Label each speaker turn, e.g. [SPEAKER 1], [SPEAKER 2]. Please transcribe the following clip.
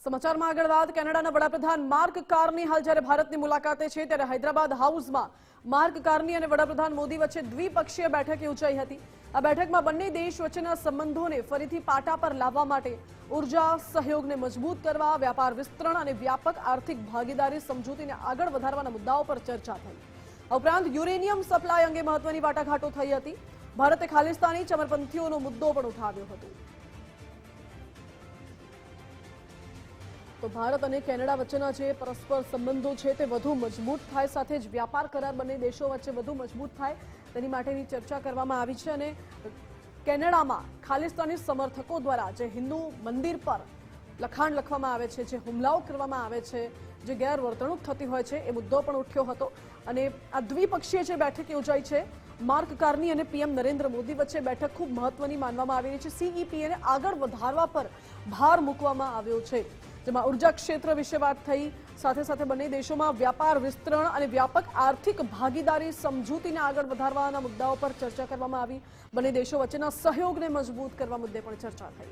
[SPEAKER 1] સમાચારમાં આગળ વાત કેનેડાના વડાપ્રધાન માર્ક કાર્ની હાલ જ્યારે ભારતની મુલાકાતે છે ત્યારે હૈદરાબાદ હાઉસમાં માર્ક કાર્ની અને વડાપ્રધાન મોદી વચ્ચે દ્વિપક્ષીય બેઠક યોજાઈ હતી। આ બેઠકમાં બંને દેશ વચ્ચેના સંબંધોને ફરીથી પાટા પર લાવવા માટે ઉર્જા સહયોગને મજબૂત કરવા, વ્યાપાર વિસ્તરણ અને વ્યાપક આર્થિક ભાગીદારી સમજૂતીને આગળ વધારવાના મુદ્દાઓ પર ચર્ચા થઈ। આ ઉપરાંત યુરેનિયમ સપ્લાય અંગે મહત્વની વાટાઘાટો થઈ હતી। ભારતે ખાલિસ્તાની ચમરપંથીઓનો મુદ્દો પણ ઉઠાવ્યો હતો। તો ભારત અને કેનેડા વચ્ચેના જે પરસ્પર સંબંધો છે તે વધુ મજબૂત થાય, સાથે જ વ્યાપાર કરાર બંને દેશો વચ્ચે વધુ મજબૂત થાય તેની માટેની ચર્ચા કરવામાં આવી છે। અને કેનેડામાં ખાલિસ્તાની સમર્થકો દ્વારા જે હિન્દુ મંદિર પર લખાણ લખવામાં આવે છે, જે હુમલાઓ કરવામાં આવે છે, જે ગેરવર્તણૂક થતી હોય છે, એ મુદ્દો પણ ઉઠ્યો હતો। અને આ દ્વિપક્ષીય જે બેઠક યોજાઈ છે માર્ક કાર્ની અને પીએમ નરેન્દ્ર મોદી વચ્ચે બેઠક ખૂબ મહત્વની માનવામાં આવી રહી છે। સીઈપીએને આગળ વધારવા પર ભાર મૂકવામાં આવ્યો છે, જેમાં ઉર્જા ક્ષેત્ર વિશે વાત થઈ, સાથે સાથે બંને દેશોમાં વ્યાપાર વિસ્તરણ અને વ્યાપક આર્થિક ભાગીદારી સમજૂતીને આગળ વધારવાના મુદ્દાઓ પર ચર્ચા કરવામાં આવી। બંને દેશો વચ્ચેના સહયોગને મજબૂત કરવા મુદ્દે પણ ચર્ચા થઈ।